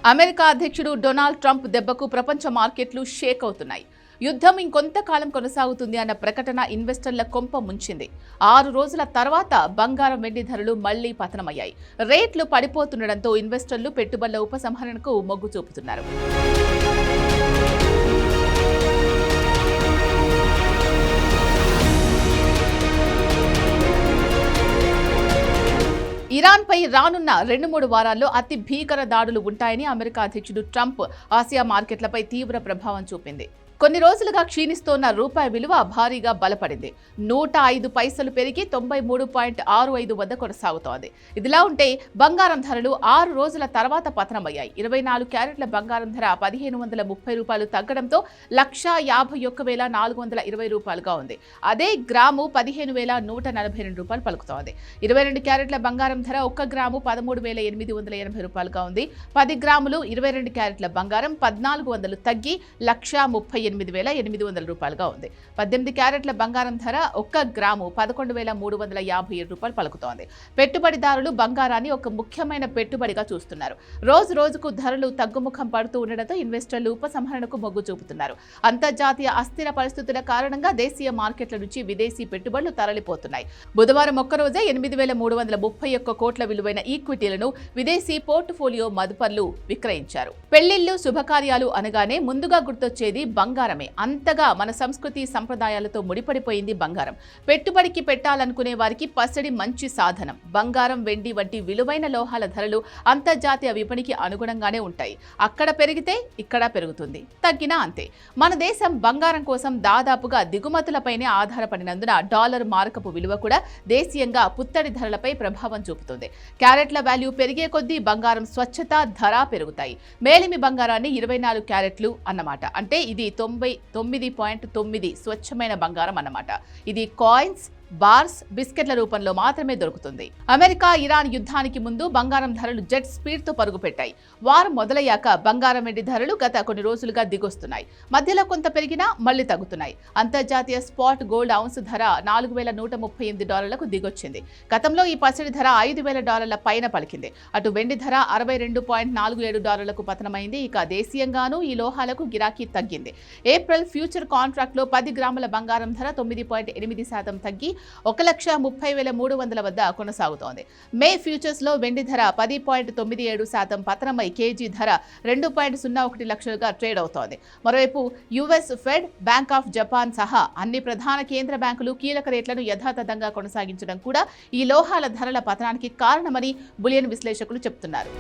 America అధ్యక్షుడు Donald Trump దెబ్బకు ప్రపంచ మార్కెట్లు షేక్ అవుతున్నాయి. యుద్ధం ఇంకొంతకాలం కొనసాగుతుంది అన్న ప్రకటన ఇన్వెస్టర్ల కొంప ముంచింది. 6 రోజుల తర్వాత బంగారం, వెండి ధరలు మళ్లీ పతనమయ్యాయి. రేట్లు పడిపోతుండటంతో ఇన్వెస్టర్లు పెట్టుబడుల ఉపసంహరణకు మొగ్గు చూపుతున్నారు. ఇరాన్పై రానున్న 2-3 వారాల్లో అతి భీకర దాడులు ఉంటాయని అమెరికా అధ్యక్షుడు ట్రంప్ ఆసియా మార్కెట్లపై తీవ్ర ప్రభావం చూపింది. కొన్ని రోజులుగా క్షీణిస్తోన్న రూపాయి విలువ భారీగా బలపడింది. 105 పైసలు పెరిగి 93.65 వద్ద కొనసాగుతోంది. ఇదిలా ఉంటే బంగారం ధరలు 6 రోజుల తర్వాత పతనమయ్యాయి. 24 క్యారెట్ల బంగారం ధర 1530 రూపాయలు తగ్గడంతో 151,420 రూపాయలుగా ఉంది. అదే గ్రాము 15,142 రూపాయలు పలుకుతోంది. 22 క్యారెట్ల బంగారం ధర 1 గ్రాము 13,880 రూపాయలుగా ఉంది. 10 గ్రాములు 22 క్యారెట్ల బంగారం 1,400 తగ్గి 1,38,800 రూపాయలుగా ఉంది. 18 క్యారెట్ల బంగారం ధర 1 గ్రాము 11,357 రూపాయలు పలుకుతోంది. పెట్టుబడిదారులు బంగారాన్ని ఒక ముఖ్యమైన పెట్టుబడిగా చూస్తున్నారు. రోజు రోజుకు ధరలు తగ్గుముఖం పడుతూ ఉండడంతో ఇన్వెస్టర్లు ఉపసంహరణకు మొగ్గు చూపుతున్నారు. అంతర్జాతీయ అస్థిర పరిస్థితుల కారణంగా దేశీయ మార్కెట్ల నుంచి విదేశీ పెట్టుబడులు తరలిపోతున్నాయి. బుధవారం ఒక్కరోజే 8,331 కోట్ల విలువైన ఈక్విటీలను విదేశీ పోర్టుఫోలియో మదుపర్లు విక్రయించారు. పెళ్లిళ్లు, శుభకార్యాలు అనగానే ముందుగా గుర్తొచ్చేది బంగారమే. అంతగా మన సంస్కృతి సంప్రదాయాలతో ముడిపడిపోయింది బంగారం. పెట్టుబడికి పెట్టాలనుకునే వారికి పసిడి మంచి సాధనం. బంగారం, వెండి వంటి విలువైన లోహాల ధరలు అంతర్జాతీయ విపణికి అనుగుణంగానే ఉంటాయి. అక్కడ పెరిగితే ఇక్కడ పెరుగుతుంది, తగ్గినా అంతే. మన దేశం బంగారం కోసం దాదాపుగా దిగుమతులపైనే ఆధారపడినందున డాలర్ మారకపు విలువ కూడా దేశీయంగా పుత్తడి ధరలపై ప్రభావం చూపుతుంది. క్యారెట్ల వాల్యూ పెరిగే కొద్దీ బంగారం స్వచ్ఛత, ధర పెరుగుతాయి. మేలిమి బంగారాన్ని 24 క్యారెట్లు అన్నమాట. అంటే ఇది 99.9 స్వచ్ఛమైన బంగారం అన్నమాట. ఇది కాయిన్స్, బార్స్, బిస్కెట్ల రూపంలో మాత్రమే దొరుకుతుంది. అమెరికా ఇరాన్ యుద్ధానికి ముందు బంగారం ధరలు జెట్ స్పీడ్ తో పరుగుపెట్టాయి. వారం మొదలయ్యాక బంగారం, వెండి ధరలు గత కొన్ని రోజులుగా దిగొస్తున్నాయి. మధ్యలో కొంత పెరిగినా మళ్లీ తగ్గుతున్నాయి. అంతర్జాతీయ స్పాట్ గోల్డ్ ఔన్స్ ధర $4,138కు దిగొచ్చింది. గతంలో ఈ పసిడి ధర $5,000 పైన పలికింది. అటు వెండి ధర $62.47కు పతనమైంది. ఇక దేశీయంగానూ ఈ లోహాలకు గిరాకీ తగ్గింది. ఏప్రిల్ ఫ్యూచర్ కాంట్రాక్ట్ లో 10 గ్రాముల బంగారం ధర 9.8% తగ్గి 1,30,300 వద్ద కొనసాగుతోంది. మే ఫ్యూచర్స్ లో వెండి ధర 10.97% పతనమై కేజీ ధర 2.01 లక్షలుగా ట్రేడ్ అవుతోంది. మరోవైపు US fed, bank of Japan సహా అన్ని ప్రధాన కేంద్ర బ్యాంకులు కీలక రేట్లను యథాతథంగా కొనసాగించడం కూడా ఈ లోహాల ధరల పతనానికి కారణమని బులియన్ విశ్లేషకులు చెబుతున్నారు.